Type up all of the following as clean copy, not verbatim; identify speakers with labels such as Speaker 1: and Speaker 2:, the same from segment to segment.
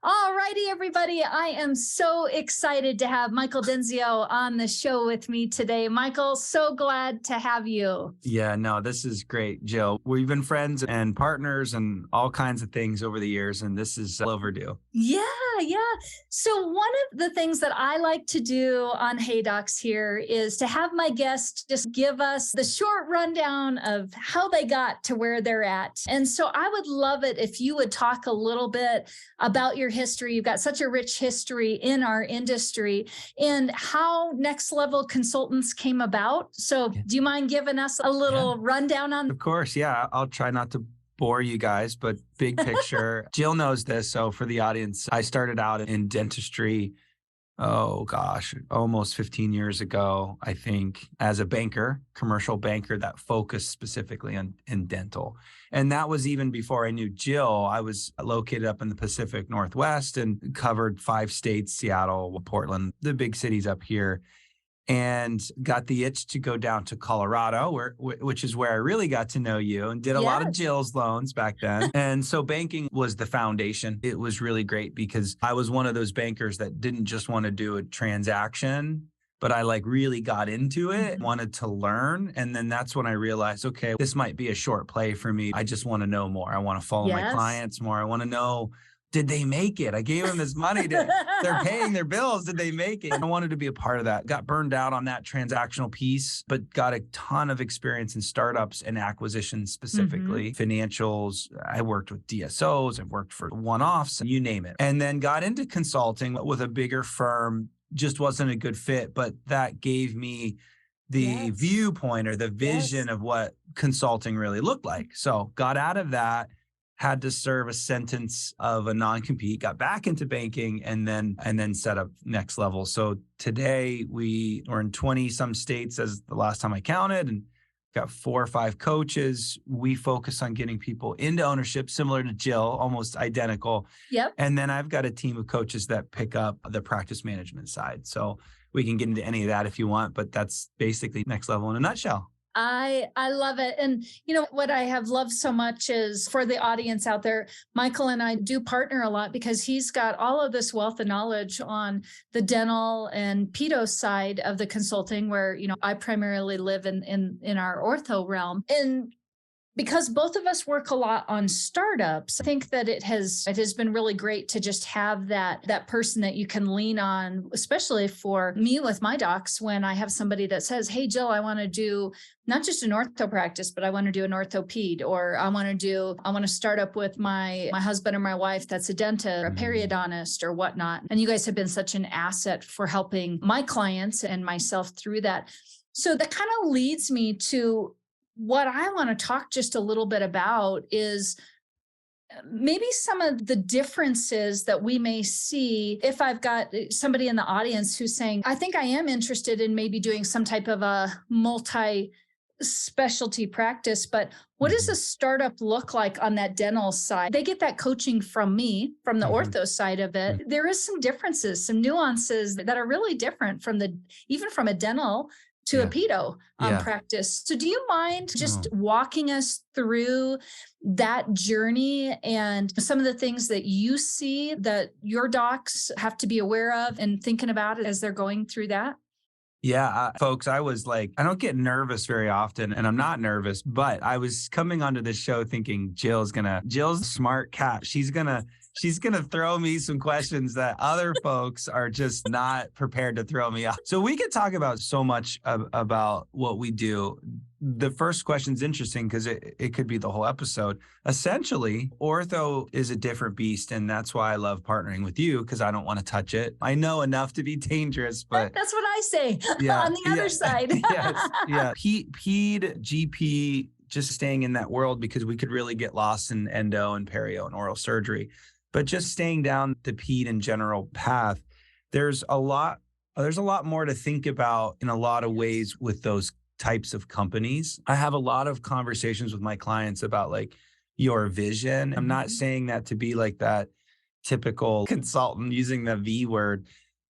Speaker 1: All righty, everybody. I am so excited to have Michael Dinsio on the show with me today. Michael, so glad to have you.
Speaker 2: Yeah, no, this is great, Jill. We've been friends and partners and all kinds of things over the years, and this is well overdue.
Speaker 1: Yeah. So one of the things that I like to do on Hey Docs here is to have my guests just give us the short rundown of how they got to where they're at. And so I would love it if you would talk a little bit about your history. You've got such a rich history in our industry and how Next Level Consultants came about. So do you mind giving us a little rundown on?
Speaker 2: Of course, yeah. I'll try not to bore you guys, but big picture. Jill knows this. So for the audience, I started out in dentistry, oh gosh, almost 15 years ago, I think, as a banker, commercial banker that focused specifically on in dental. And that was even before I knew Jill. I was located up in the Pacific Northwest and covered 5 states, Seattle, Portland, the big cities up here, and got the itch to go down to Colorado, which is where I really got to know you and did a lot of Jill's loans back then. And so banking was the foundation. It was really great because I was one of those bankers that didn't just want to do a transaction, but I really got into it, wanted to learn. And then that's when I realized, okay, this might be a short play for me. I just want to know more. I want to follow my clients more. I want to know, did they make it? I gave them this money. They're paying their bills. Did they make it? I wanted to be a part of that. Got burned out on that transactional piece, but got a ton of experience in startups and acquisitions, specifically financials. I worked with DSOs. I've worked for one-offs, you name it. And then got into consulting with a bigger firm. Just wasn't a good fit, but that gave me the viewpoint or the vision of what consulting really looked like. So got out of that, had to serve a sentence of a non-compete, got back into banking, and then set up Next Level. So today we are in 20 some states as the last time I counted, and got 4 or 5 coaches. We focus on getting people into ownership, similar to Jill, almost identical.
Speaker 1: Yep.
Speaker 2: And then I've got a team of coaches that pick up the practice management side. So we can get into any of that if you want, but that's basically Next Level in a nutshell.
Speaker 1: I love it. And you know what I have loved so much is, for the audience out there, Michael and I do partner a lot because he's got all of this wealth of knowledge on the dental and pedo side of the consulting, where, I primarily live in our ortho realm. And because both of us work a lot on startups, I think that it has been really great to just have that person that you can lean on, especially for me with my docs, when I have somebody that says, hey, Jill, I want to do not just an ortho practice, but I want to do an orthoped, or I want to start up with my husband or my wife that's a dentist, or a periodontist or whatnot. And you guys have been such an asset for helping my clients and myself through that. So that kind of leads me to what I want to talk just a little bit about is maybe some of the differences that we may see if I've got somebody in the audience who's saying, I think I am interested in maybe doing some type of a multi-specialty practice, but what does a startup look like on that dental side? They get that coaching from me, from the ortho side of it. There is some differences, some nuances that are really different even from a dental to a pedo practice. So do you mind just walking us through that journey and some of the things that you see that your docs have to be aware of and thinking about it as they're going through that?
Speaker 2: Yeah, folks, I was I don't get nervous very often, and I'm not nervous, but I was coming onto this show thinking Jill's a smart cat. She's gonna throw me some questions that other folks are just not prepared to throw me off. So we could talk about so much about what we do. The first question's interesting because it could be the whole episode. Essentially, ortho is a different beast, and that's why I love partnering with you, because I don't want to touch it. I know enough to be dangerous, but
Speaker 1: that's what I say on the other side.
Speaker 2: Ped, GP, just staying in that world, because we could really get lost in endo and perio and oral surgery. But just staying down the ped in general path, there's a lot more to think about in a lot of ways with those types of companies. I have a lot of conversations with my clients about your vision. I'm not saying that to be that typical consultant using the V word,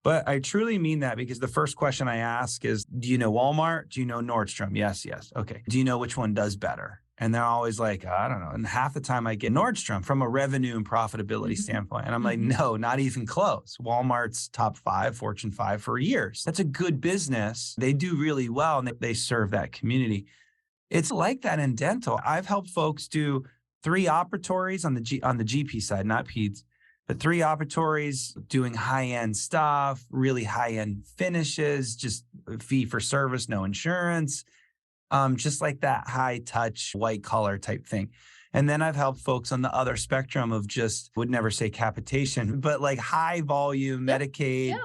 Speaker 2: but I truly mean that, because the first question I ask is, do you know Walmart? Do you know Nordstrom? Yes. Okay. Do you know which one does better? And they're always like, I don't know. And half the time I get Nordstrom from a revenue and profitability standpoint. And I'm like, no, not even close. Walmart's top 5, Fortune 5 for years. That's a good business. They do really well and they serve that community. It's like that in dental. I've helped folks do 3 operatories on the GP side, not peds, but 3 operatories doing high-end stuff, really high-end finishes, just fee for service, no insurance, just like that high touch, white collar type thing. And then I've helped folks on the other spectrum of just would never say capitation, but like high volume Medicaid.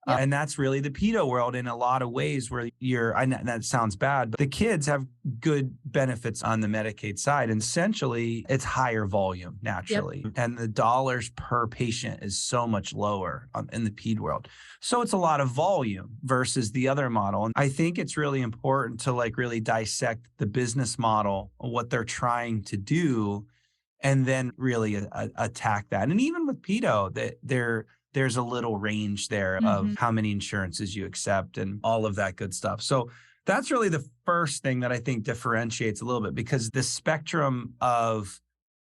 Speaker 2: And that's really the pedo world in a lot of ways where that sounds bad, but the kids have good benefits on the Medicaid side. And essentially it's higher volume naturally. And the dollars per patient is so much lower in the ped world. So it's a lot of volume versus the other model. And I think it's really important to like really dissect the business model, what they're trying to do, and then really attack that. And even with pedo, there's a little range there of how many insurances you accept and all of that good stuff. So that's really the first thing that I think differentiates a little bit, because the spectrum of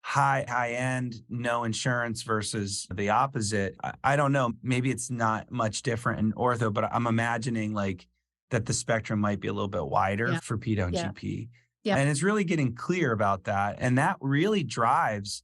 Speaker 2: high end, no insurance versus the opposite, I don't know, maybe it's not much different in ortho, but I'm imagining like that the spectrum might be a little bit wider for pedo and GP. And it's really getting clear about that. And that really drives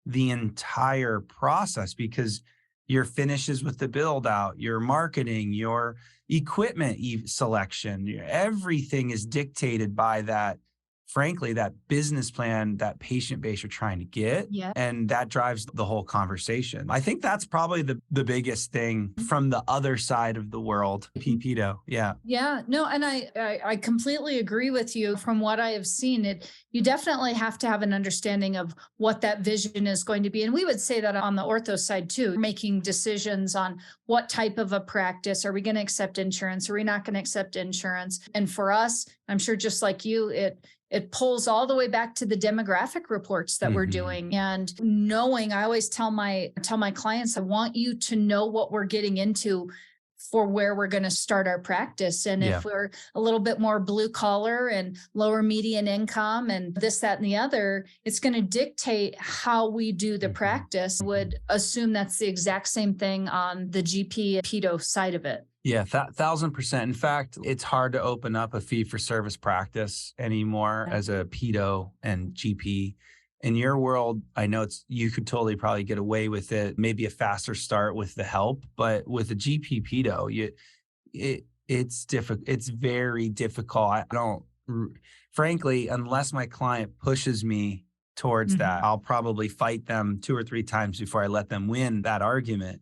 Speaker 2: the entire process, because your finishes with the build out, your marketing, your equipment selection, everything is dictated by that, frankly, that business plan, that patient base you're trying to get. And that drives the whole conversation. I think that's probably the biggest thing from the other side of the world, pedo.
Speaker 1: Yeah, no, and I completely agree with you. From what I have seen, you definitely have to have an understanding of what that vision is going to be. And we would say that on the ortho side too, making decisions on what type of a practice, are we going to accept insurance? Are we not going to accept insurance? And for us, I'm sure just like you, it pulls all the way back to the demographic reports that we're doing, and knowing, I always tell my clients, I want you to know what we're getting into for where we're going to start our practice. And if we're a little bit more blue collar and lower median income and this, that, and the other, it's going to dictate how we do the practice. Would assume that's the exact same thing on the GP pedo side of it.
Speaker 2: Yeah, 1,000%. In fact, it's hard to open up a fee for service practice anymore as a pedo and GP. In your world, I know you could totally probably get away with it, maybe a faster start with the help, but with a GP pedo, it's difficult. It's very difficult. Frankly, unless my client pushes me towards that, I'll probably fight them 2 or 3 times before I let them win that argument.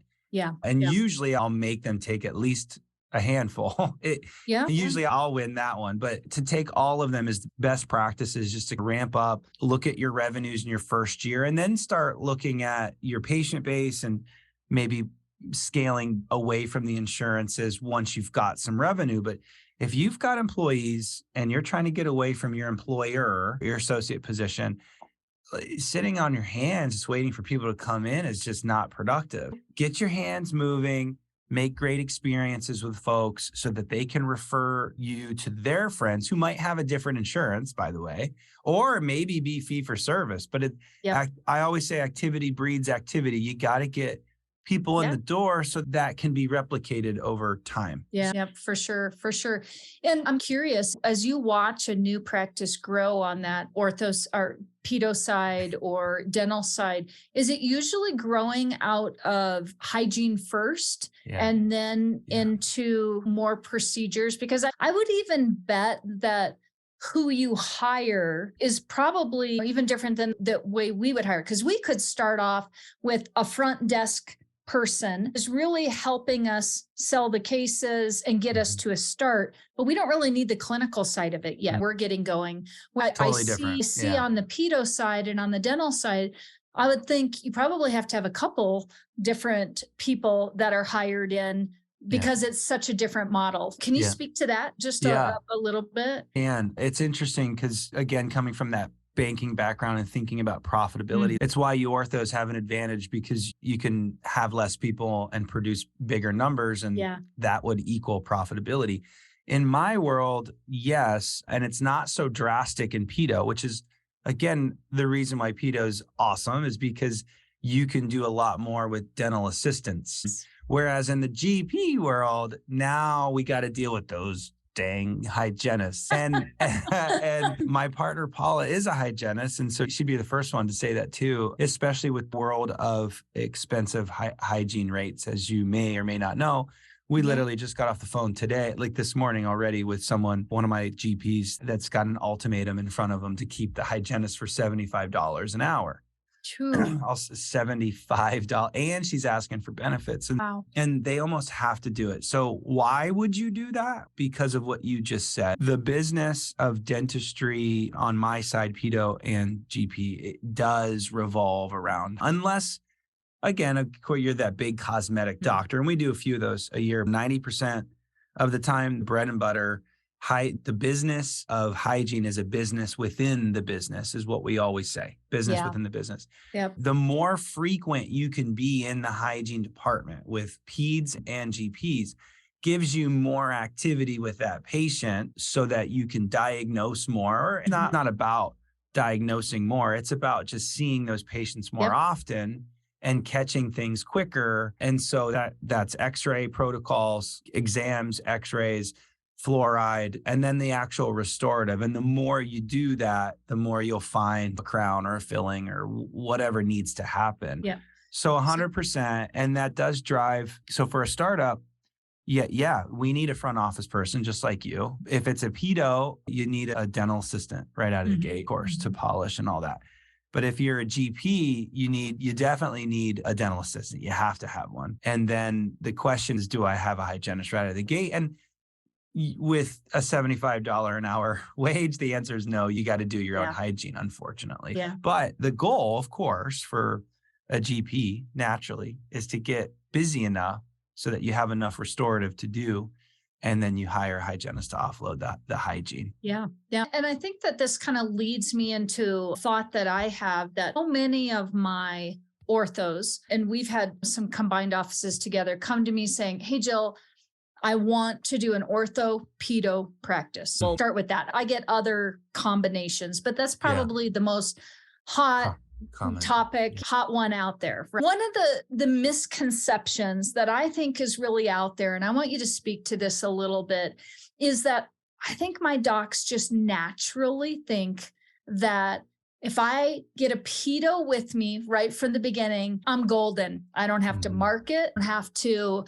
Speaker 2: And usually I'll make them take at least a handful. Usually I'll win that one, but to take all of them as best practices, just to ramp up, look at your revenues in your first year, and then start looking at your patient base and maybe scaling away from the insurances once you've got some revenue. But if you've got employees and you're trying to get away from your employer, your associate position, sitting on your hands, just waiting for people to come in is just not productive. Get your hands moving, make great experiences with folks so that they can refer you to their friends who might have a different insurance, by the way, or maybe be fee for service. But I always say activity breeds activity. You got to get people in the door so that can be replicated over time.
Speaker 1: For sure. And I'm curious, as you watch a new practice grow on that orthos or pedo side or dental side, is it usually growing out of hygiene first and then into more procedures? Because I would even bet that who you hire is probably even different than the way we would hire, because we could start off with a front desk person is really helping us sell the cases and get us to a start, but we don't really need the clinical side of it yet. We're getting going. What
Speaker 2: Totally
Speaker 1: I see on the pedo side and on the dental side, I would think you probably have to have a couple different people that are hired in, because it's such a different model. Can you speak to that just a little bit?
Speaker 2: And it's interesting because, again, coming from that banking background and thinking about profitability, it's why you orthos have an advantage, because you can have less people and produce bigger numbers, and that would equal profitability. In my world, yes, and it's not so drastic in pedo, which is again, the reason why pedo is awesome is because you can do a lot more with dental assistance. Whereas in the GP world, now we got to deal with those dang hygienists. And my partner, Paula, is a hygienist. And so she'd be the first one to say that too, especially with the world of expensive hygiene rates, as you may or may not know. We literally just got off the phone today, like this morning already, with someone, one of my GPs that's got an ultimatum in front of them to keep the hygienist for $75 an hour. Also $75, and she's asking for benefits, and
Speaker 1: Wow.
Speaker 2: and they almost have to do it. So why would you do that? Because of what you just said. The business of dentistry on my side, pedo and GP, it does revolve around, unless, again, of course, you're that big cosmetic doctor, and we do a few of those a year. 90% of the time, bread and butter, the business of hygiene is a business within the business, is what we always say. Business within the business.
Speaker 1: Yep.
Speaker 2: The more frequent you can be in the hygiene department with peds and GPs gives you more activity with that patient so that you can diagnose more. It's not about diagnosing more. It's about just seeing those patients more often and catching things quicker. And so that's x-ray protocols, exams, x-rays, fluoride, and then the actual restorative. And the more you do that, the more you'll find a crown or a filling or whatever needs to happen.
Speaker 1: Yeah.
Speaker 2: So 100%. And that does drive. So for a startup, we need a front office person just like you. If it's a pedo, you need a dental assistant right out of the gate, of course, to polish and all that. But if you're a GP, you definitely need a dental assistant. You have to have one. And then the question is, do I have a hygienist right out of the gate? And with a $75 an hour wage, the answer is no. You got to do your own hygiene, unfortunately.
Speaker 1: Yeah.
Speaker 2: But the goal, of course, for a GP naturally is to get busy enough so that you have enough restorative to do. And then you hire a hygienist to offload the hygiene.
Speaker 1: Yeah. Yeah. And I think that this kind of leads me into a thought that I have, that so many of my orthos, and we've had some combined offices together, come to me saying, "Hey, Jill, I want to do an ortho pedo practice." We'll start with that. I get other combinations, but that's probably the most hot topic, hot one out there. One of the misconceptions that I think is really out there, and I want you to speak to this a little bit, is that I think my docs just naturally think that if I get a pedo with me right from the beginning, I'm golden. I don't have to market, I don't have to,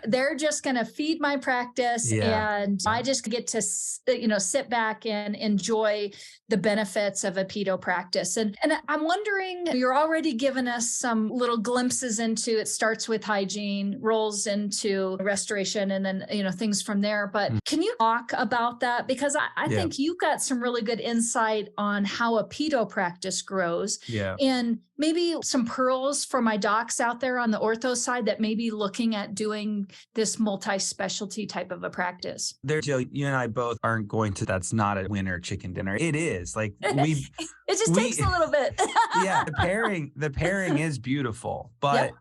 Speaker 1: they're just going to feed my practice, and I just get to, sit back and enjoy the benefits of a pedo practice. And I'm wondering, you're already giving us some little glimpses into, it starts with hygiene, rolls into restoration, and then, things from there. But can you talk about that? Because I think you got some really good insight on how a pedo practice grows.
Speaker 2: Yeah.
Speaker 1: And maybe some pearls for my docs out there on the ortho side that may be looking at doing this multi-specialty type of a practice.
Speaker 2: Jill, you and I both aren't going to, that's not a winner chicken dinner. It is like it
Speaker 1: just takes a little bit.
Speaker 2: The pairing is beautiful, but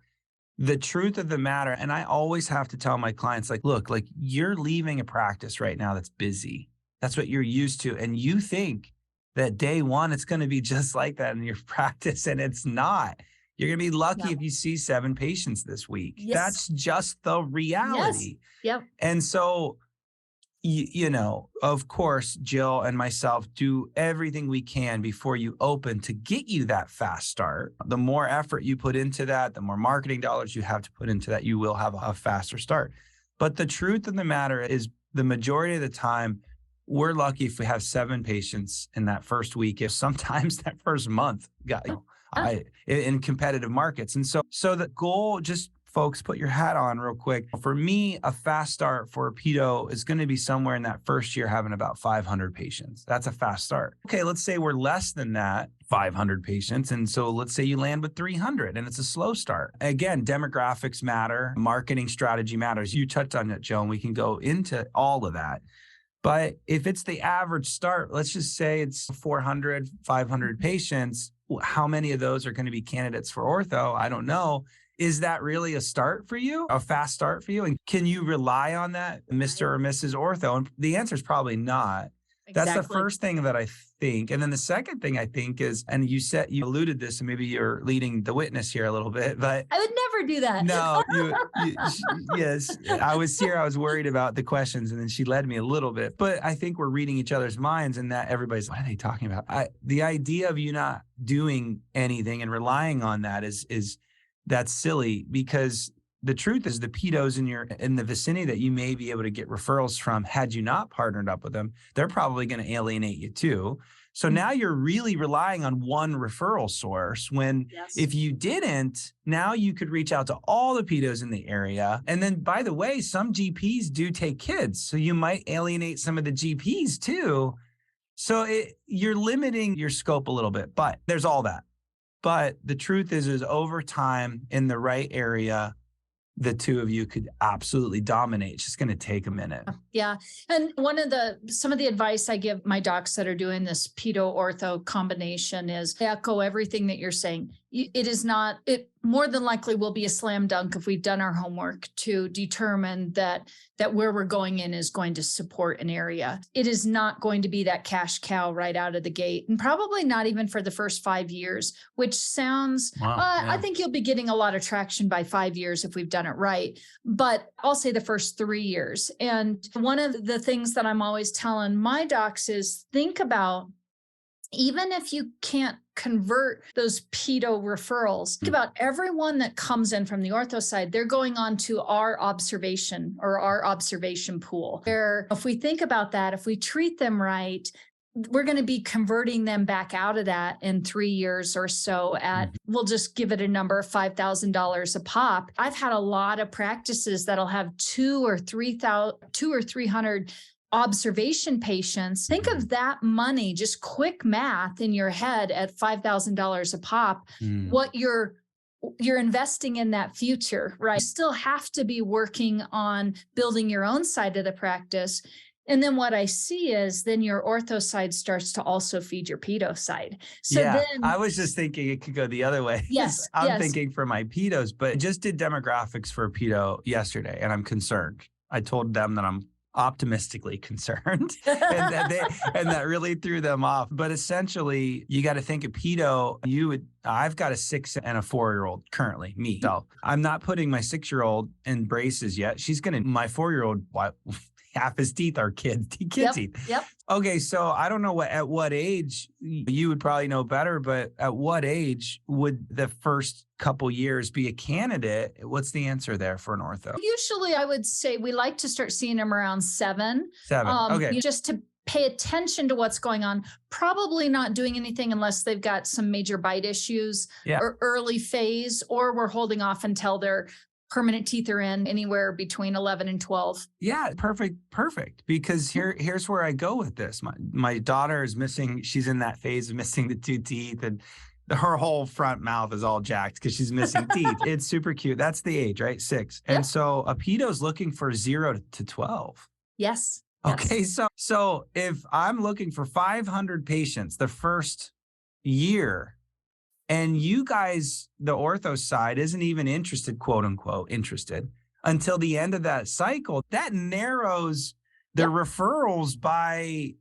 Speaker 2: the truth of the matter, and I always have to tell my clients, look, you're leaving a practice right now that's busy. That's what you're used to. And you think that day one, it's going to be just like that in your practice. And it's not. You're going to be lucky if you see 7 patients this week.
Speaker 1: Yes.
Speaker 2: That's just the reality.
Speaker 1: Yes. Yep.
Speaker 2: And so, of course, Jill and myself do everything we can before you open to get you that fast start. The more effort you put into that, the more marketing dollars you have to put into that, you will have a faster start. But the truth of the matter is, the majority of the time, we're lucky if we have 7 patients in that first week, if sometimes that first month in competitive markets. And so the goal, just folks, put your hat on real quick. For me, a fast start for a pedo is going to be somewhere in that first year having about 500 patients. That's a fast start. Okay, let's say we're less than that, 500 patients. And so let's say you land with 300 and it's a slow start. Again, demographics matter, marketing strategy matters. You touched on that, Joe, and we can go into all of that. But if it's the average start, let's just say it's 400, 500 patients, how many of those are going to be candidates for ortho? I don't know. Is that really a start for you, a fast start for you? And can you rely on that, Mr. or Mrs. Ortho? And the answer is probably not. That's the
Speaker 1: Exactly.
Speaker 2: first thing that I think. And then the second thing I think is, and you alluded this, and maybe you're leading the witness here a little bit, but
Speaker 1: I would never do that.
Speaker 2: no, yes, I was here. I was worried about the questions, and then she led me a little bit. But I think we're reading each other's minds, and that everybody's, what are they talking about? The idea of you not doing anything and relying on that is that's silly, because the truth is the pedos in the vicinity that you may be able to get referrals from, had you not partnered up with them, they're probably going to alienate you too. So now you're really relying on one referral source, when
Speaker 1: Yes.
Speaker 2: if you didn't, now you could reach out to all the pedos in the area. And then, by the way, some GPs do take kids, so you might alienate some of the GPs too. So you're limiting your scope a little bit, but there's all that. But the truth is over time, in the right area, the two of you could absolutely dominate. It's just going to take a minute.
Speaker 1: Yeah. And some of the advice I give my docs that are doing this pedo ortho combination is echo everything that you're saying. It more than likely will be a slam dunk if we've done our homework to determine that where we're going in is going to support an area. It is not going to be that cash cow right out of the gate, and probably not even for the first 5 years, which sounds,
Speaker 2: Wow, yeah.
Speaker 1: I think you'll be getting a lot of traction by 5 years if we've done it right. But I'll say the first 3 years. And one of the things that I'm always telling my docs is, think about, even if you can't convert those pedo referrals, think about everyone that comes in from the ortho side, they're going on to our observation pool. Where, if we think about that, if we treat them right, we're going to be converting them back out of that in 3 years or so at, we'll just give it a number, $5,000 a pop. I've had a lot of practices that'll have 200 or 300 observation patients. Think of that money, just quick math in your head, at $5,000 a pop, what you're investing in that future, right? You still have to be working on building your own side of the practice. And then what I see is then your ortho side starts to also feed your pedo side. So
Speaker 2: yeah,
Speaker 1: then
Speaker 2: I was just thinking it could go the other way.
Speaker 1: Yes.
Speaker 2: I'm thinking for my pedos, but I just did demographics for a pedo yesterday, and I'm concerned. I told them that I'm optimistically concerned and that really threw them off. But essentially, you got to think of pedo. I've got a 6 and a 4-year-old currently, me. So I'm not putting my 6-year-old in braces yet. My 4-year-old, half his teeth are kid teeth.
Speaker 1: Yep.
Speaker 2: Okay, so I don't know at what age, you would probably know better, but at what age would the first couple years be a candidate? What's the answer there for an ortho?
Speaker 1: Usually I would say we like to start seeing them around 7.
Speaker 2: 7. Okay.
Speaker 1: Just to pay attention to what's going on. Probably not doing anything unless they've got some major bite issues or early phase, or we're holding off until their permanent teeth are in, anywhere between 11 and 12.
Speaker 2: Yeah, perfect. Because here's where I go with this. My daughter is missing, she's in that phase of missing the 2 teeth, and her whole front mouth is all jacked because she's missing teeth. It's super cute. That's the age, right? 6. And so a pedo's looking for 0 to 12.
Speaker 1: Yes.
Speaker 2: Okay, so if I'm looking for 500 patients the first year, and you guys, the ortho side, isn't even interested, quote unquote, interested until the end of that cycle, that narrows their referrals by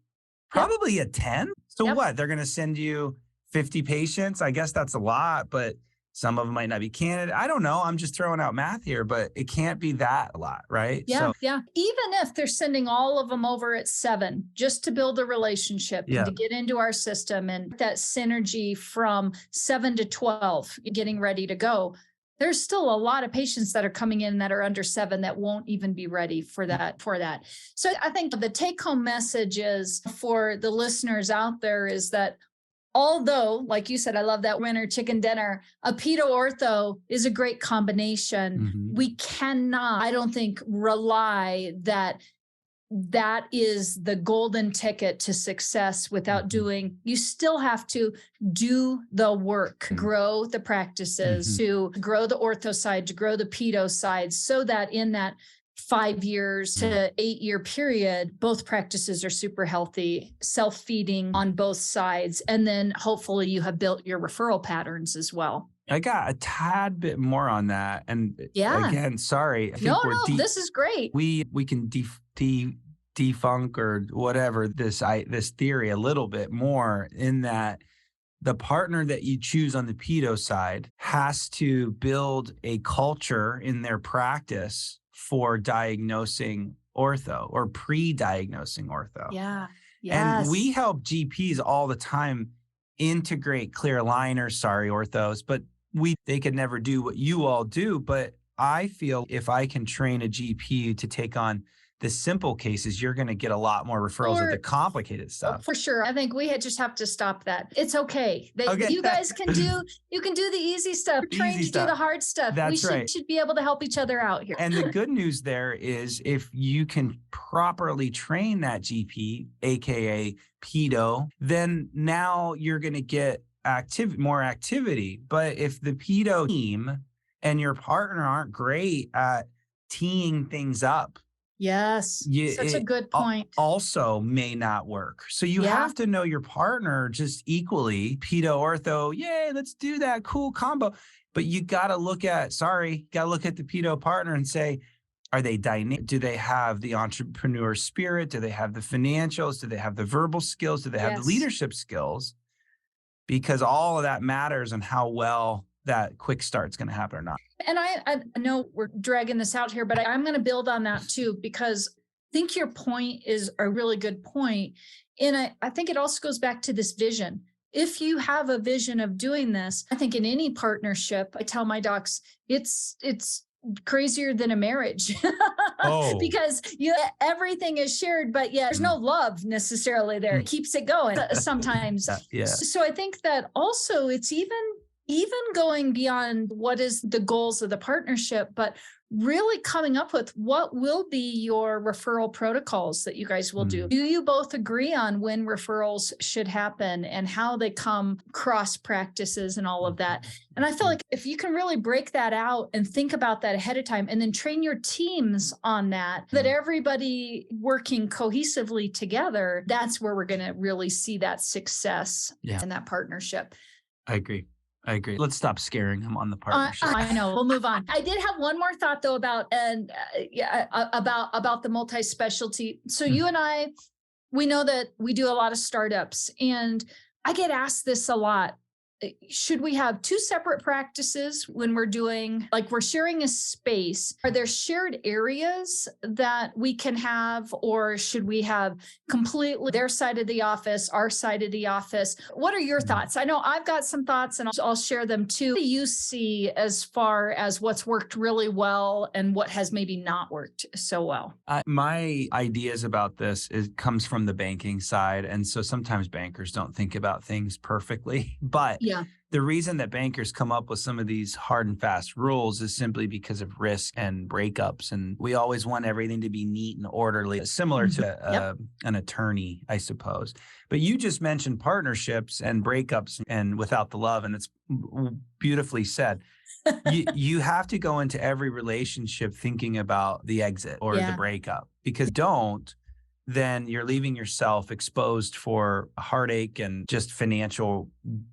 Speaker 2: probably a 10. So what? They're going to send you 50 patients. I guess that's a lot, but some of them might not be candidate. I don't know. I'm just throwing out math here, but it can't be that a lot, right?
Speaker 1: Yeah. Even if they're sending all of them over at 7, just to build a relationship and to get into our system, and that synergy from 7 to 12, getting ready to go, there's still a lot of patients that are coming in that are under 7 that won't even be ready for that. So I think the take home message is, for the listeners out there, is that although, like you said, I love that winner chicken dinner, a pedo ortho is a great combination. We cannot, I don't think, rely that is the golden ticket to success without you still have to do the work, grow the practices, to grow the ortho side, to grow the pedo side, so that in that 5 years to 8-year period, both practices are super healthy, self-feeding on both sides. And then hopefully you have built your referral patterns as well.
Speaker 2: I got a tad bit more on that. And again, sorry. I think
Speaker 1: no, this is great.
Speaker 2: We can defunk or whatever this theory a little bit more, in that the partner that you choose on the pedo side has to build a culture in their practice for diagnosing ortho or pre-diagnosing ortho.
Speaker 1: Yeah.
Speaker 2: And we
Speaker 1: Yes.
Speaker 2: help GPs all the time integrate clear aligners, sorry, orthos, but they could never do what you all do. But I feel if I can train a GP to take on the simple cases, you're going to get a lot more referrals of the
Speaker 1: Or
Speaker 2: complicated stuff.
Speaker 1: for sure. I think just have to stop that. It's okay.
Speaker 2: Okay.
Speaker 1: You guys you can do the easy stuff. We're trained to do the hard stuff.
Speaker 2: That's
Speaker 1: we
Speaker 2: right.
Speaker 1: should be able to help each other out here.
Speaker 2: And the good news there is if you can properly train that GP, AKA pedo, then now you're going to get more activity. But if the pedo team and your partner aren't great at teeing things up,
Speaker 1: yes, such a good point.
Speaker 2: Also may not work. So you have to know your partner just equally. Pedo, ortho, yay, let's do that cool combo. But you got to look at the pedo partner and say, are they dynamic? Do they have the entrepreneur spirit? Do they have the financials? Do they have the verbal skills? Do they have the leadership skills? Because all of that matters on how well that quick start's going to happen or not.
Speaker 1: And I know we're dragging this out here, but I'm going to build on that too, because I think your point is a really good point. And I think it also goes back to this vision. If you have a vision of doing this, I think in any partnership, I tell my docs, it's crazier than a marriage because everything is shared, but there's no love necessarily there. It keeps it going sometimes. So I think that also it's even going beyond what is the goals of the partnership, but really coming up with what will be your referral protocols that you guys will do. Do you both agree on when referrals should happen and how they come cross practices and all of that? And I feel like if you can really break that out and think about that ahead of time and then train your teams on that everybody working cohesively together, that's where we're going to really see that success in that partnership.
Speaker 2: I agree. Let's stop scaring him on the partnership.
Speaker 1: I know. We'll move on. I did have one more thought though about the multi-specialty. So you and I, we know that we do a lot of startups, and I get asked this a lot. Should we have two separate practices when we're doing, like we're sharing a space? Are there shared areas that we can have, or should we have completely their side of the office, our side of the office? What are your thoughts? I know I've got some thoughts and I'll share them too. What do you see as far as what's worked really well and what has maybe not worked so well?
Speaker 2: My ideas about this comes from the banking side. And so sometimes bankers don't think about things perfectly, but the reason that bankers come up with some of these hard and fast rules is simply because of risk and breakups. And we always want everything to be neat and orderly, similar to an attorney, I suppose. But you just mentioned partnerships and breakups and without the love, and it's beautifully said. You have to go into every relationship thinking about the exit or the breakup, because then you're leaving yourself exposed for heartache and just financial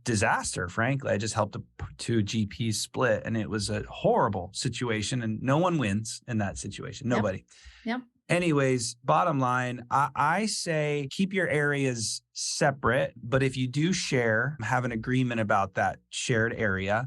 Speaker 2: disaster. Frankly, I just helped two GPs split, and it was a horrible situation, and no one wins in that situation. Nobody. Anyways, bottom line, I say keep your areas separate, but if you do share, have an agreement about that shared area.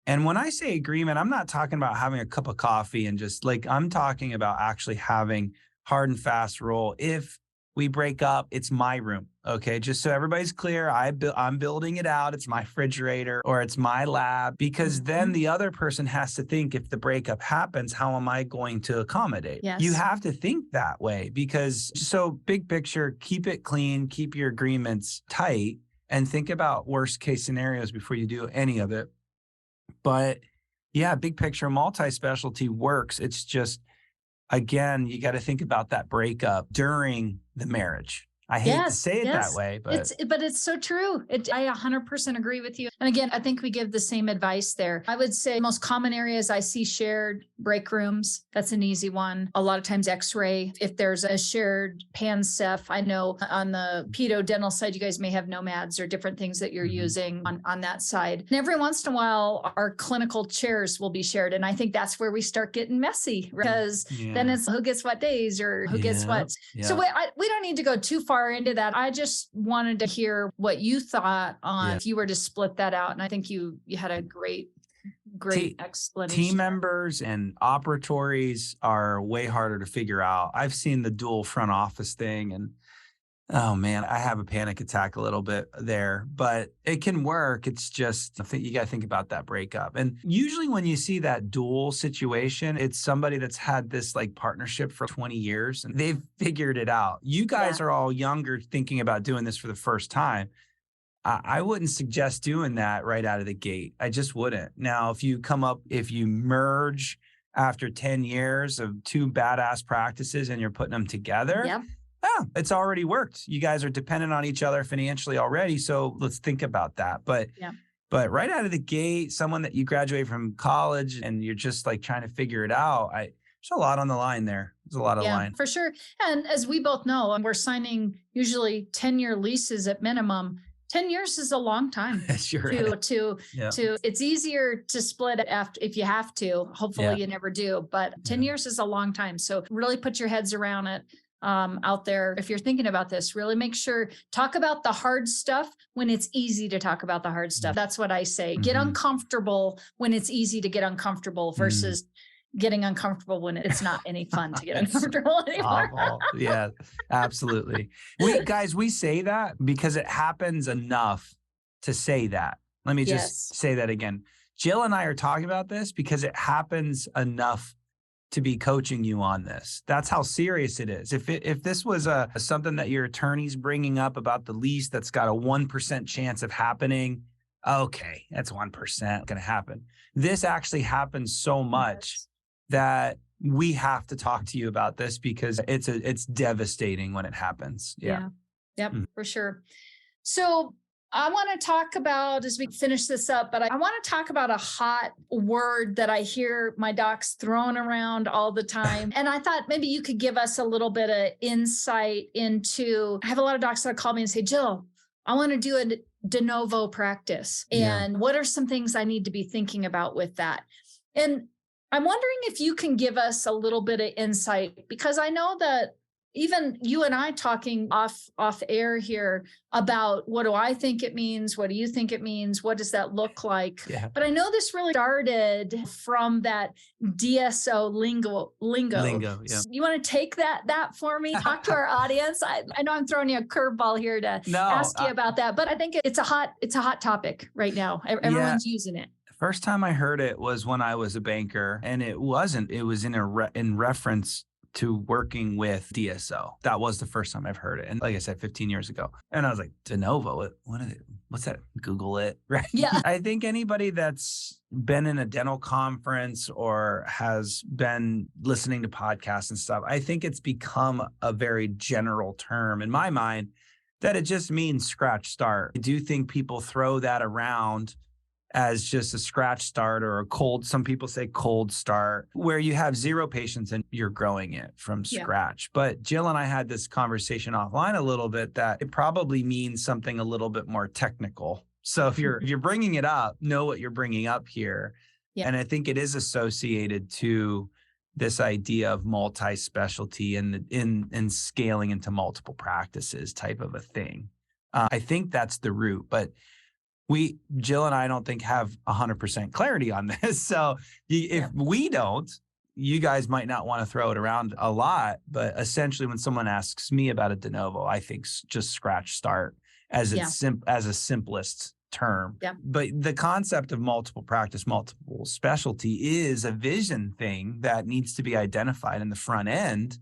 Speaker 2: And when I say agreement, I'm not talking about having a cup of coffee and just I'm talking about actually having hard and fast rule. If we break up, it's my room. Okay. Just so everybody's clear, I'm building it out. It's my refrigerator or it's my lab, because then the other person has to think, if the breakup happens, how am I going to accommodate? You have to think that way, because big picture, keep it clean, keep your agreements tight, and think about worst case scenarios before you do any of it. But big picture, multi-specialty works. It's just, again, you got to think about that breakup during the marriage. I hate to say it that way, but
Speaker 1: it's so true. I 100% agree with you. And again, I think we give the same advice there. I would say most common areas I see shared, break rooms. That's an easy one. A lot of times x-ray, if there's a shared PANCEF, I know on the pedo dental side, you guys may have nomads or different things that you're using on that side. And every once in a while, our clinical chairs will be shared. And I think that's where we start getting messy, because then it's who gets what days or who gets what. So we don't need to go too far into that. I just wanted to hear what you thought on if you were to split that out. And I think you had a great explanation.
Speaker 2: Team members and operatories are way harder to figure out. I've seen the dual front office thing, and oh man, I have a panic attack a little bit there, but it can work. It's just, I think you got to think about that breakup. And usually when you see that dual situation, it's somebody that's had this like partnership for 20 years and they've figured it out. You guys are all younger thinking about doing this for the first time. I wouldn't suggest doing that right out of the gate. I just wouldn't. Now, if you merge after 10 years of two badass practices and you're putting them together, it's already worked. You guys are dependent on each other financially already. So let's think about that. But right out of the gate, someone that you graduate from college and you're just like trying to figure it out, there's a lot on the line there. There's a lot of line. For sure.
Speaker 1: And as we both know, we're signing usually 10-year leases at minimum. 10 years is a long time. It's easier to split it after if you have to. Hopefully you never do, but 10 years is a long time. So really put your heads around it out there. If you're thinking about this, really make sure, talk about the hard stuff when it's easy to talk about the hard stuff. That's what I say. Get uncomfortable when it's easy to get uncomfortable versus getting uncomfortable when it's not any fun to get uncomfortable anymore.
Speaker 2: Yeah, absolutely. We say that because it happens enough to say that. Let me just say that again. Jill and I are talking about this because it happens enough to be coaching you on this. That's how serious it is. If this was something that your attorney's bringing up about the lease that's got a 1% chance of happening, okay, that's 1% going to happen. This actually happens so much that we have to talk to you about this because it's devastating when it happens. For sure. So I want to talk about, as we finish this up, but I want to talk about a hot word that I hear my docs throwing around all the time. And I thought maybe you could give us a little bit of insight into, I have a lot of docs that call me and say, Jill, I want to do a de novo practice. And what are some things I need to be thinking about with that? And I'm wondering if you can give us a little bit of insight, because I know that even you and I talking off air here about what do I think it means? What do you think it means? What does that look like? But I know this really started from that DSO lingo. You want to take that for me? Talk to our audience. I know I'm throwing you a curveball here to ask you about that, but I think it's a hot topic right now. Everyone's using it. First time I heard it was when I was a banker, and it was in reference to working with DSO. That was the first time I've heard it. And like I said, 15 years ago. And I was like, de novo, what's that? Google it, right?
Speaker 1: Yeah.
Speaker 2: I think anybody that's been in a dental conference or has been listening to podcasts and stuff, I think it's become a very general term in my mind that it just means scratch start. I do think people throw that around as just a scratch start or a cold, some people say cold start, where you have 0 patients and you're growing it from scratch. But Jill and I had this conversation offline a little bit that it probably means something a little bit more technical. So if you're bringing it up, know what you're bringing up here. And I think it is associated to this idea of multi-specialty and in scaling into multiple practices type of a thing. I think that's the root, but Jill and I don't think have 100% clarity on this. So if we don't, you guys might not want to throw it around a lot, but essentially when someone asks me about a de novo, I think just scratch start as as a simplest term. But the concept of multiple practice, multiple specialty is a vision thing that needs to be identified in the front end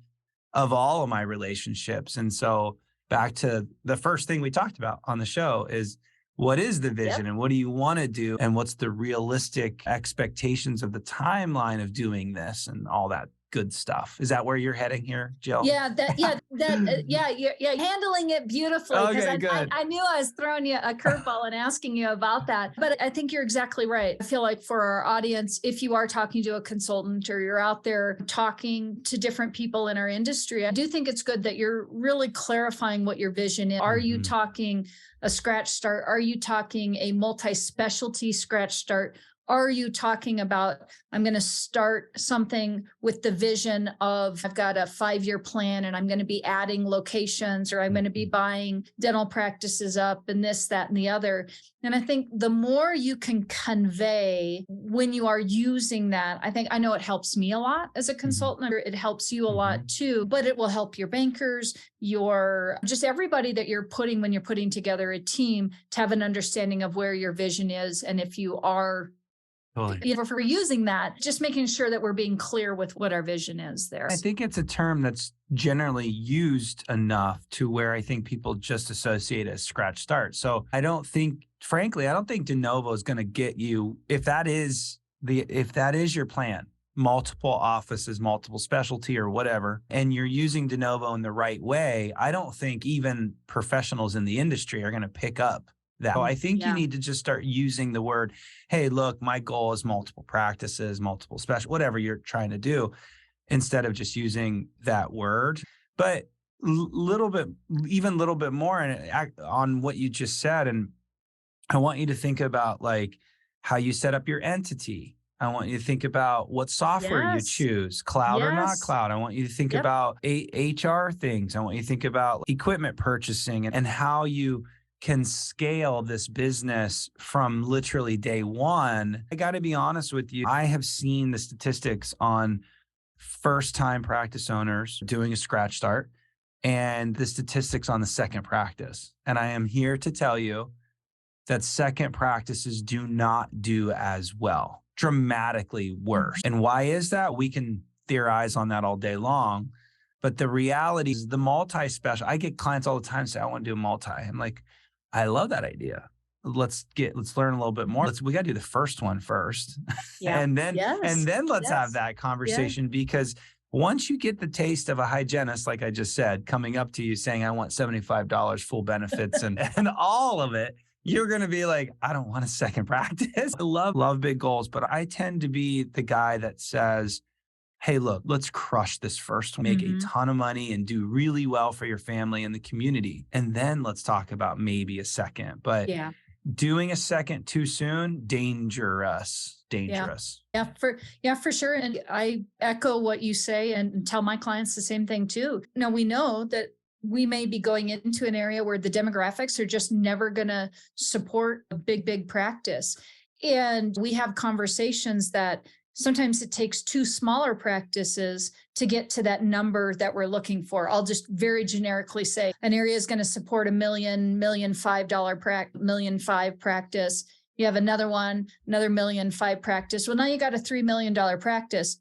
Speaker 2: of all of my relationships. And so back to the first thing we talked about on the show is, what is the vision and what do you want to do? And what's the realistic expectations of the timeline of doing this and all that good stuff? Is that where you're heading here, Jill?
Speaker 1: Yeah, yeah, handling it beautifully, because
Speaker 2: Okay, good.
Speaker 1: I knew I was throwing you a curveball and asking you about that. But I think you're exactly right. I feel like for our audience, if you are talking to a consultant or you're out there talking to different people in our industry, I do think it's good that you're really clarifying what your vision is. Are you
Speaker 2: Mhm.
Speaker 1: talking a scratch start? Are you talking a multi-specialty scratch start? Are you talking about, I'm going to start something with the vision of, I've got a 5-year plan and I'm going to be adding locations, or I'm going to be
Speaker 2: Mhm.
Speaker 1: buying dental practices up and this, that, and the other. And I think the more you can convey when you are using that, I know it helps me a lot as a
Speaker 2: Mhm.
Speaker 1: consultant. It helps you a lot
Speaker 2: Mhm.
Speaker 1: too, but it will help your bankers, your just everybody that you're putting when you're putting together a team to have an understanding of where your vision is. And if you are,
Speaker 2: Totally.
Speaker 1: if we're using that, just making sure that we're being clear with what our vision is there.
Speaker 2: I think it's a term that's generally used enough to where I think people just associate it as scratch start. So I don't think, frankly, I don't think de novo is going to get you, if that is your plan, multiple offices, multiple specialty or whatever, and you're using de novo in the right way, I don't think even professionals in the industry are going to pick up that. So I think you
Speaker 1: Yeah.
Speaker 2: need to just start using the word, hey, look, my goal is multiple practices, multiple special, whatever you're trying to do, instead of just using that word. But little bit, even a little bit more on what you just said. And I want you to think about like how you set up your entity. I want you to think about what software you
Speaker 1: Yes.
Speaker 2: choose, cloud or not
Speaker 1: Yes.
Speaker 2: cloud. I want you to think
Speaker 1: Yep.
Speaker 2: about HR things. I want you to think about equipment purchasing and how you can scale this business from literally day one. I got to be honest with you. I have seen the statistics on first time practice owners doing a scratch start and the statistics on the second practice. And I am here to tell you that second practices do not do as well, dramatically worse. And why is that? We can theorize on that all day long. But the reality is the multi-special, I get clients all the time say, I want to do a multi. I'm like, I love that idea. Let's learn a little bit more. We got to do the first one first.
Speaker 1: Yeah.
Speaker 2: And
Speaker 1: Yes.
Speaker 2: then let's have
Speaker 1: Yes.
Speaker 2: that
Speaker 1: Yeah.
Speaker 2: conversation, because once you get the taste of a hygienist, like I just said, coming up to you saying, I want $75 full benefits and all of it, you're going to be like, I don't want a second practice. I love big goals, but I tend to be the guy that says, hey, look, let's crush this first one, make a ton of money and do really well for your family and the community. And then let's talk about maybe a second. But
Speaker 1: Yeah.
Speaker 2: doing a second too soon, dangerous.
Speaker 1: Yeah. For sure. And I echo what you say and tell my clients the same thing too. Now we know that we may be going into an area where the demographics are just never going to support a big practice. And we have conversations that sometimes it takes 2 smaller practices to get to that number that we're looking for. I'll just very generically say an area is going to support $1 million, $1.5 million practice. You have another one, another $1.5 million practice. Well, now you got a $3 million practice,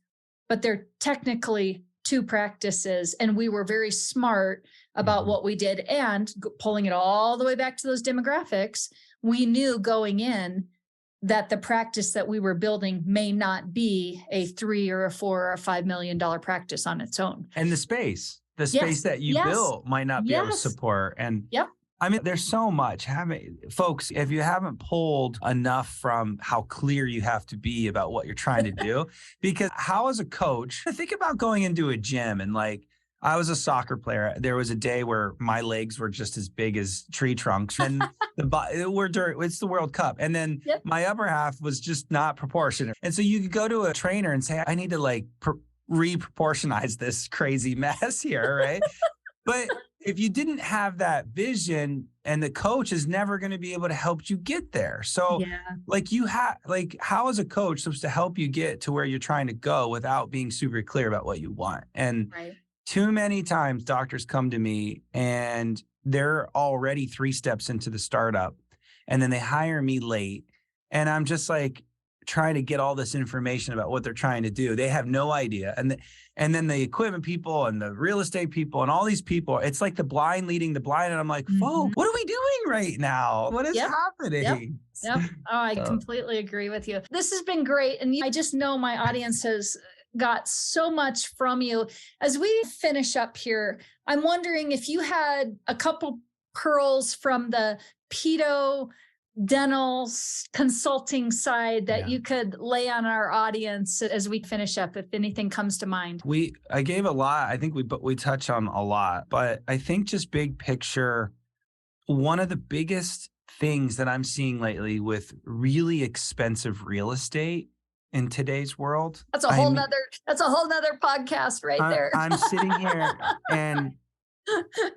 Speaker 1: but they're technically 2 practices. And we were very smart about what we did, and pulling it all the way back to those demographics. We knew going in that the practice that we were building may not be a 3 or a 4 or a $5 million practice on its own.
Speaker 2: And the space
Speaker 1: Yes.
Speaker 2: that you
Speaker 1: Yes.
Speaker 2: built might not be able to
Speaker 1: Yes.
Speaker 2: support. And
Speaker 1: Yep.
Speaker 2: I mean, there's so much. Folks, if you haven't pulled enough from how clear you have to be about what you're trying to do, because how as a coach, think about going into a gym and like, I was a soccer player. There was a day where my legs were just as big as tree trunks, and it's the World Cup, and then
Speaker 1: Yep.
Speaker 2: my upper half was just not proportionate. And so you could go to a trainer and say, I need to like reproportionize this crazy mess here, right? But if you didn't have that vision, and the coach is never going to be able to help you get there. So
Speaker 1: Yeah.
Speaker 2: like how is a coach supposed to help you get to where you're trying to go without being super clear about what you want? And
Speaker 1: Right.
Speaker 2: too many times doctors come to me and they're already 3 steps into the startup, and then they hire me late, and I'm just like trying to get all this information about what they're trying to do. They have no idea. And then the equipment people and the real estate people and all these people, it's like the blind leading the blind. And I'm like, folks, what are we doing right now? What is happening?
Speaker 1: Yep. Oh, I
Speaker 2: So-
Speaker 1: completely agree with you. This has been great. And I just know my audience has got so much from you. As we finish up here, I'm wondering if you had a couple pearls from the pedo dental consulting side that you could lay on our audience as we finish up, if anything comes to mind.
Speaker 2: I gave a lot. I think we touch on a lot, but I think just big picture, one of the biggest things that I'm seeing lately with really expensive real estate in today's world.
Speaker 1: That's a whole nother podcast right there.
Speaker 2: I'm sitting here and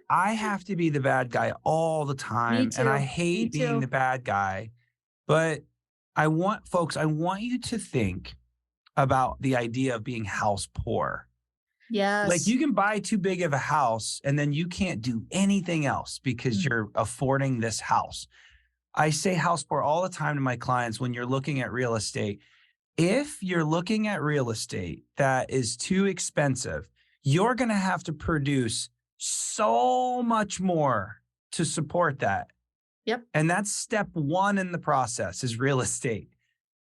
Speaker 2: I have to be the bad guy all the time. And I hate being the bad guy. But I want you to think about the idea of being house poor.
Speaker 1: Yes.
Speaker 2: Like you can buy too big of a house and then you can't do anything else because you're affording this house. I say house poor all the time to my clients when you're looking at real estate. If you're looking at real estate that is too expensive, you're going to have to produce so much more to support that.
Speaker 1: Yep.
Speaker 2: And that's step one in the process is real estate.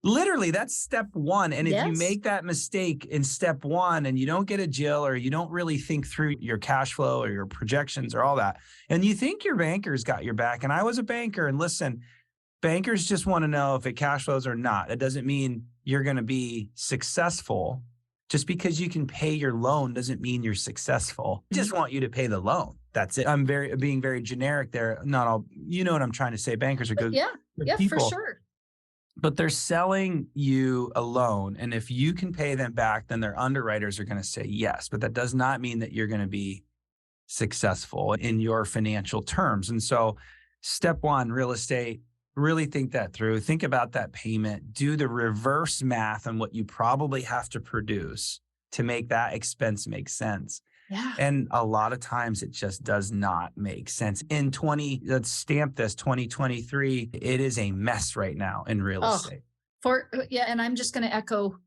Speaker 2: Literally, that's step one. And if you make that mistake in step one and you don't get a GIL or you don't really think through your cash flow or your projections or all that, and you think your banker's got your back, and I was a banker, and listen, bankers just want to know if it cash flows or not. It doesn't mean you're going to be successful. Just because you can pay your loan doesn't mean you're successful. I just want you to pay the loan. That's it. I'm being very generic there. Not all, you know what I'm trying to say. Bankers are good.
Speaker 1: Yeah,
Speaker 2: people,
Speaker 1: for sure.
Speaker 2: But they're selling you a loan. And if you can pay them back, then their underwriters are going to say yes. But that does not mean that you're going to be successful in your financial terms. And so step one, real estate, really think that through. Think about that payment. Do the reverse math on what you probably have to produce to make that expense make sense.
Speaker 1: Yeah.
Speaker 2: And a lot of times it just does not make sense. Let's stamp this 2023. It is a mess right now in real estate.
Speaker 1: And I'm just going to echo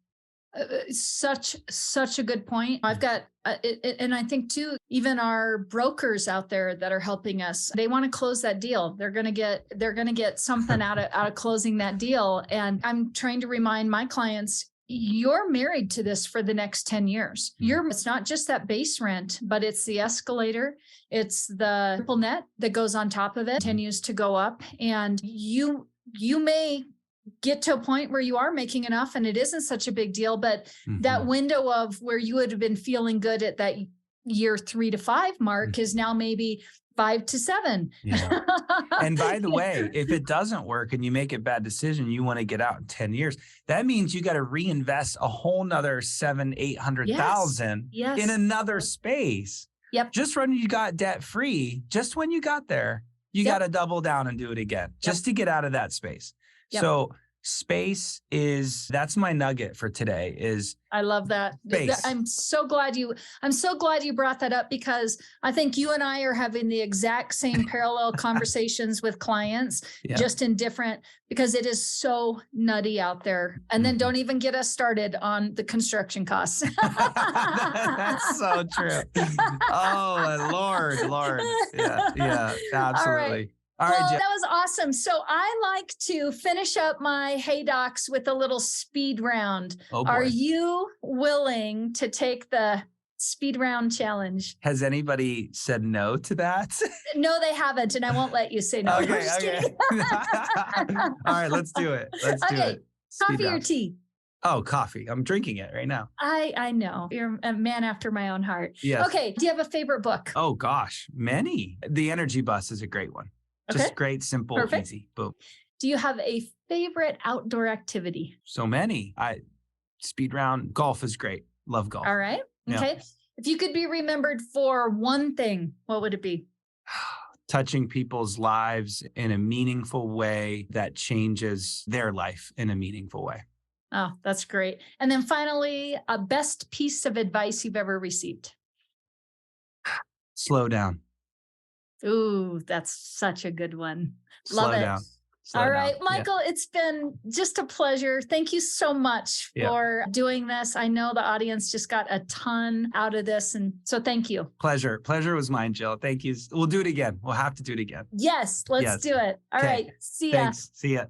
Speaker 1: such a good point. I've got, and I think too, even our brokers out there that are helping us, they want to close that deal. They're going to get something out of closing that deal. And I'm trying to remind my clients, you're married to this for the next 10 years. It's not just that base rent, but it's the escalator. It's the triple net that goes on top of it, continues to go up. And you may get to a point where you are making enough and it isn't such a big deal, but that window of where you would have been feeling good at that year 3 to 5 mark is now maybe 5 to 7.
Speaker 2: Yeah. And by the way, if it doesn't work and you make a bad decision, you want to get out in 10 years, that means you got to reinvest a whole nother 700,000-800,000 in another space.
Speaker 1: Yep.
Speaker 2: Just when you got debt free, just when you got there, you got to double down and do it again just to get out of that space. Yep. So space that's my nugget for today is
Speaker 1: I love that.
Speaker 2: Space.
Speaker 1: I'm so glad you brought that up, because I think you and I are having the exact same parallel conversations with clients, just in different, because it is so nutty out there. And then don't even get us started on the construction costs.
Speaker 2: That's so true. Oh, Lord. Yeah, absolutely. All right,
Speaker 1: that was awesome. So I like to finish up my Hey Docs with a little speed round.
Speaker 2: Oh, boy.
Speaker 1: Are you willing to take the speed round challenge?
Speaker 2: Has anybody said no to that?
Speaker 1: No, they haven't. And I won't let you say no.
Speaker 2: Okay. All right, let's do it. Do it.
Speaker 1: Coffee or tea?
Speaker 2: Oh, coffee. I'm drinking it right now.
Speaker 1: I know. You're a man after my own heart.
Speaker 2: Yes.
Speaker 1: Okay. Do you have a favorite book?
Speaker 2: Oh, gosh. Many. The Energy Bus is a great one. Just great, simple, easy. Boom.
Speaker 1: Do you have a favorite outdoor activity?
Speaker 2: So many. Speed round. Golf is great. Love golf.
Speaker 1: All right. Okay. Yeah. If you could be remembered for one thing, what would it be?
Speaker 2: Touching people's lives in a meaningful way that changes their life in a meaningful way.
Speaker 1: Oh, that's great. And then finally, a best piece of advice you've ever received?
Speaker 2: Slow down.
Speaker 1: Ooh, that's such a good one.
Speaker 2: Slow down.
Speaker 1: All right, Michael, it's been just a pleasure. Thank you so much for doing this. I know the audience just got a ton out of this. And so thank you.
Speaker 2: Pleasure was mine, Jill. Thank you. We'll do it again. We'll have to do it again.
Speaker 1: Yes, let's do it. All right. See ya.
Speaker 2: Thanks. See ya.